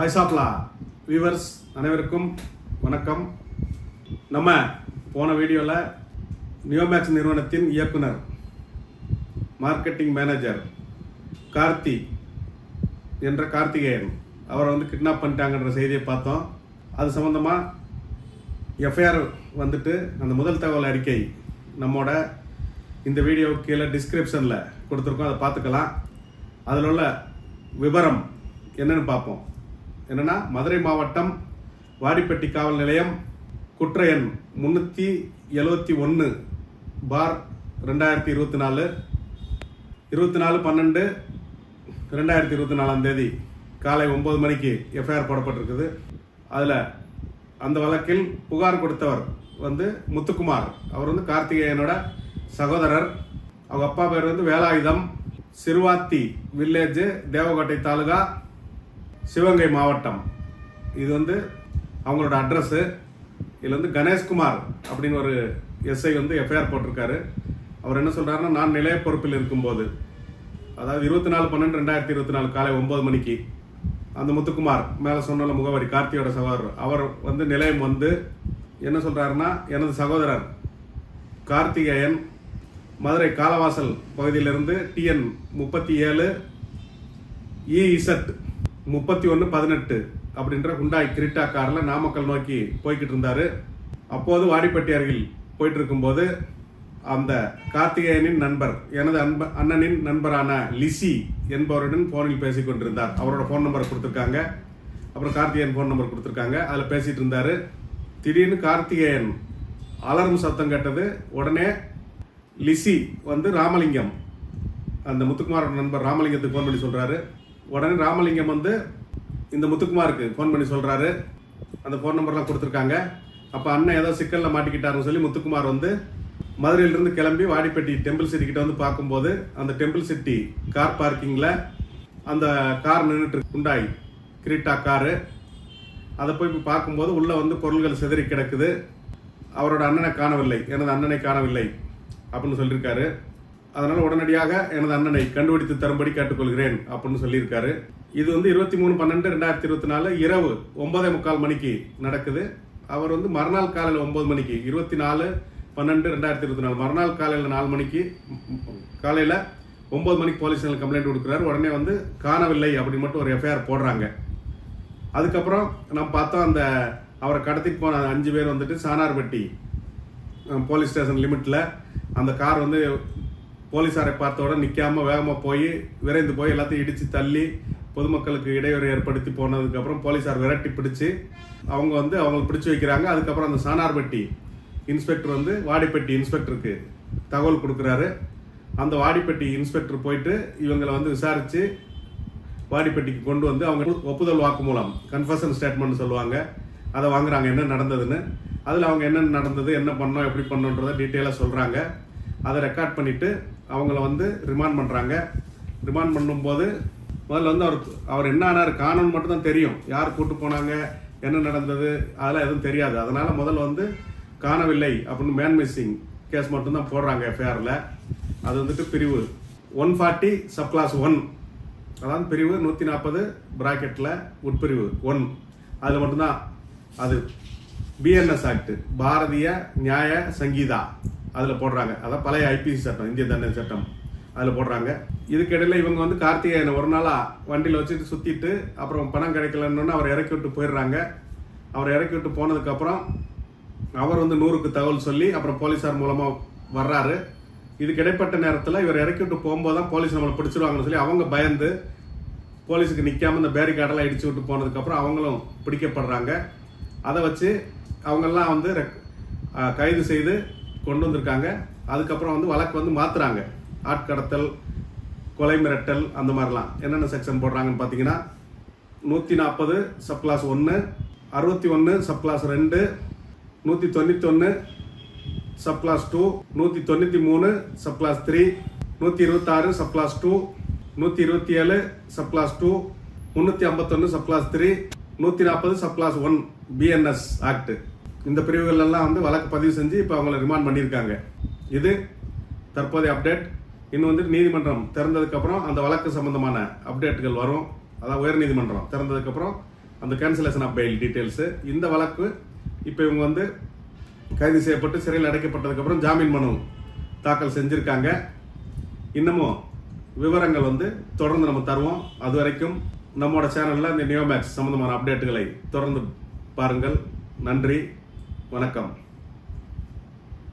Voice of law viewers அனைவருக்கும் வணக்கம். நம்ம போன வீடியோவில் நியோமேக்ஸ் நிறுவனத்தின் இயக்குனர் மார்க்கெட்டிங் மேனேஜர் கார்த்தி என்ற கார்த்திகேயன் அவரை கிட்னாப் பண்ணிட்டாங்கன்ற செய்தியை பார்த்தோம். அது சம்மந்தமாக எஃப்ஐஆர் வந்துட்டு அந்த முதல் தகவல் அறிக்கை நம்மோட இந்த வீடியோ கீழே டிஸ்கிரிப்ஷனில் கொடுத்துருக்கோம், அதை பார்த்துக்கலாம். அதில் உள்ள விவரம் என்னன்னு பார்ப்போம். என்னென்னா, மதுரை மாவட்டம் வாடிப்பட்டி காவல் நிலையம் குற்ற எண் 371/2024 24/12/2024 காலை 9 மணிக்கு எஃப்ஐஆர் போடப்பட்டிருக்குது. அதில் அந்த வழக்கில் புகார் கொடுத்தவர் முத்துக்குமார். அவர் கார்த்திகேயனோட சகோதரர். அவங்க அப்பா பேர் வேலாயுதம், சிறுவாத்தி வில்லேஜ், தேவகோட்டை தாலுகா, சிவகங்கை மாவட்டம். இது அவங்களோட அட்ரஸ். இதில் கணேஷ்குமார் அப்படின்னு ஒரு எஸ்ஐ எஃப்ஐஆர் போட்டிருக்காரு. அவர் என்ன சொல்றாருன்னா, நான் நிலைய பொறுப்பில் இருக்கும்போது, அதாவது 24/12/2024 காலை 9 மணிக்கு அந்த முத்துக்குமார் மேலே சொன்ன முகவரி கார்த்தியோட சகோதரர் அவர் நிலையம் என்ன சொல்றாருன்னா, எனது சகோதரர் கார்த்திகேயன் மதுரை காலவாசல் பகுதியிலிருந்து TN 37 EZ 3118 அப்படின்ற ஹுண்டாய் கிரிட்டா காரில் நாமக்கல் நோக்கி போய்கிட்டு இருந்தாரு. அப்போது வாடிப்பட்டி அருகில் போயிட்டு இருக்கும்போது அந்த கார்த்திகேயனின் நண்பர், எனது அண்ணனின் நண்பரான லிசி என்பவருடன் போனில் பேசிக் கொண்டிருந்தார். அவரோட ஃபோன் நம்பர் கொடுத்துருக்காங்க, அப்புறம் கார்த்திகேயன் ஃபோன் நம்பர் கொடுத்துருக்காங்க. அதில் பேசிட்டு இருந்தாரு. திடீர்னு கார்த்திகேயன் அலர்ம் சத்தம் கேட்டது. உடனே லிசி ராமலிங்கம், அந்த முத்துக்குமாரோட நண்பர் ராமலிங்கத்துக்கு ஃபோன் பண்ணி சொல்றாரு. உடனே ராமலிங்கம் இந்த முத்துக்குமாருக்கு ஃபோன் பண்ணி சொல்றாரு. அந்த ஃபோன் நம்பர்லாம் கொடுத்துருக்காங்க. அப்போ அண்ணன் ஏதோ சிக்கலில் மாட்டிக்கிட்டாருன்னு சொல்லி முத்துக்குமார் மதுரையிலிருந்து கிளம்பி வாடிப்பட்டி டெம்பிள் சிட்டி கிட்ட பார்க்கும்போது அந்த டெம்பிள் சிட்டி கார் பார்க்கிங்கில் அந்த கார் நின்றுட்டு ஹுண்டாய் கிரிட்டா காரு. அதை போய் பார்க்கும்போது உள்ள பொருள்கள் சிதறி கிடக்குது. அவரோட அண்ணனை காணவில்லை, எனது அண்ணனை காணவில்லை அப்படின்னு சொல்லியிருக்காரு. அதனால உடனடியாக எனது அண்ணனை கண்டுபிடித்து தரும்படி கேட்டுக்கொள்கிறேன் அப்படின்னு சொல்லியிருக்காரு. இது 23/12/2024 இரவு 9:45 மணிக்கு நடக்குது. அவர் மறுநாள் காலையில் 9 மணிக்கு 24/12/2024 மறுநாள் காலையில் 4 மணிக்கு காலையில் 9 மணிக்கு போலீஸ் கம்ப்ளைண்ட் கொடுக்குறாரு. உடனே காணவில்லை அப்படின்னு மட்டும் ஒரு எஃப்ஐஆர் போடுறாங்க. அதுக்கப்புறம் நம்ம பார்த்தோம், அந்த அவரை கடத்திட்டு போன 5 பேர் சானார்பட்டி போலீஸ் ஸ்டேஷன் லிமிட்டில் அந்த கார் போலீஸாரை பார்த்தோட நிற்காம வேகமாக போய் விரைந்து போய் எல்லாத்தையும் இடித்து தள்ளி பொதுமக்களுக்கு இடையூறு ஏற்படுத்தி போனதுக்கப்புறம் போலீஸார் விரட்டி பிடிச்சி அவங்களை பிடிச்சி வைக்கிறாங்க. அதுக்கப்புறம் அந்த சானார்பட்டி இன்ஸ்பெக்டர் வாடிப்பட்டி இன்ஸ்பெக்டருக்கு தகவல் கொடுக்குறாரு. அந்த வாடிப்பட்டி இன்ஸ்பெக்டர் போயிட்டு இவங்களை விசாரித்து வாடிப்பட்டிக்கு கொண்டு அவங்க ஒப்புதல் வாக்குமூலம், கன்ஃபெஷன் ஸ்டேட்மெண்ட் சொல்லுவாங்க, அதை வாங்குறாங்க என்ன நடந்ததுன்னு. அதில் அவங்க என்னென்ன நடந்தது, என்ன பண்ணோம், எப்படி பண்ணோன்றதை டீட்டெயிலாக சொல்கிறாங்க. அதை ரெக்கார்ட் பண்ணிவிட்டு அவங்கள ரிமாண்ட் பண்ணுறாங்க. ரிமாண்ட் பண்ணும்போது முதல்ல அவர் என்ன ஆனார் காணோன்னு மட்டும் தான் தெரியும். யார் கூட்டு போனாங்க, என்ன நடந்தது, அதெல்லாம் எதுவும் தெரியாது. அதனால் முதல்ல காணவில்லை அப்படின்னு மேன் மிஸ்ஸிங் கேஸ் மட்டும்தான் போடுறாங்க எஃப்ஐஆரில். அது பிரிவு 140 சப்கிளாஸ் 1, அதாவது பிரிவு 140 பிராக்கெட்டில் உட்பிரிவு 1, அதில் மட்டும்தான் அது BNS ஆக்ட், பாரதிய நியாய சங்கீதா, அதில் போடுறாங்க. அதான் பழைய IPC சட்டம், இந்திய தண்டனை சட்டம், அதில் போடுறாங்க. இதுக்கிடையில் இவங்க கார்த்திகேயனை ஒரு நாளாக வண்டியில் வச்சுட்டு சுற்றிட்டு அப்புறம் பணம் கிடைக்கலன்னு அவர் இறக்கி விட்டு போயிடுறாங்க. அவர் இறக்கி விட்டு போனதுக்கப்புறம் அவர் 100க்கு தகவல் சொல்லி அப்புறம் போலீஸார் மூலமாக வர்றாரு. இதுக்கு இடைப்பட்ட நேரத்தில் இவர் இறக்கி விட்டு போகும்போது தான் போலீஸ் நம்மளை பிடிச்சிருவாங்கன்னு சொல்லி அவங்க பயந்து போலீஸுக்கு நிற்காம இந்த பேரிகார்டெல்லாம் இடிச்சு விட்டு போனதுக்கப்புறம் அவங்களும் பிடிக்கப்படுறாங்க. அதை வச்சு அவங்கெல்லாம் கைது செய்து கொண்டு வந்திருக்காங்க. அதுக்கப்புறம் வழக்கு மாத்துறாங்க. ஆட்கடத்தல், கொலை மிரட்டல், அந்த மாதிரிலாம் என்னென்ன செக்ஷன் போடுறாங்கன்னு பார்த்தீங்கன்னா, 140 subclass 1, 61 subclass 2, 191 subclass 2, 193 subclass 3, 126 subclass 2, 127 subclass 2, 351 subclass 3, 140 subclass 1 BNS act. இந்த பிரிவுகள் எல்லாம் வழக்கு பதிவு செஞ்சு இப்போ அவங்கள ரிமாண்ட் பண்ணியிருக்காங்க. இது தற்போதைய அப்டேட். இன்னும் நீதிமன்றம் திறந்ததுக்கப்புறம் அந்த வழக்கு சம்பந்தமான அப்டேட்டுகள் வரும். அதாவது உயர்நீதிமன்றம் திறந்ததுக்கப்புறம் அந்த கேன்சலேஷன் ஆஃப் பெயில் டீட்டெயில்ஸு. இந்த வழக்கு இப்போ இவங்க வந்து கைது செய்யப்பட்டு சிறையில் அடைக்கப்பட்டதுக்கப்புறம் ஜாமீன் மனு தாக்கல் செஞ்சுருக்காங்க. இன்னமும் விவரங்கள் வந்து தொடர்ந்து நம்ம தருவோம். அது வரைக்கும் நம்மளோட சேனலில் இந்த நியோமேக்ஸ் சம்மந்தமான அப்டேட்டுகளை தொடர்ந்து பாருங்கள். நன்றி, வணக்கம்.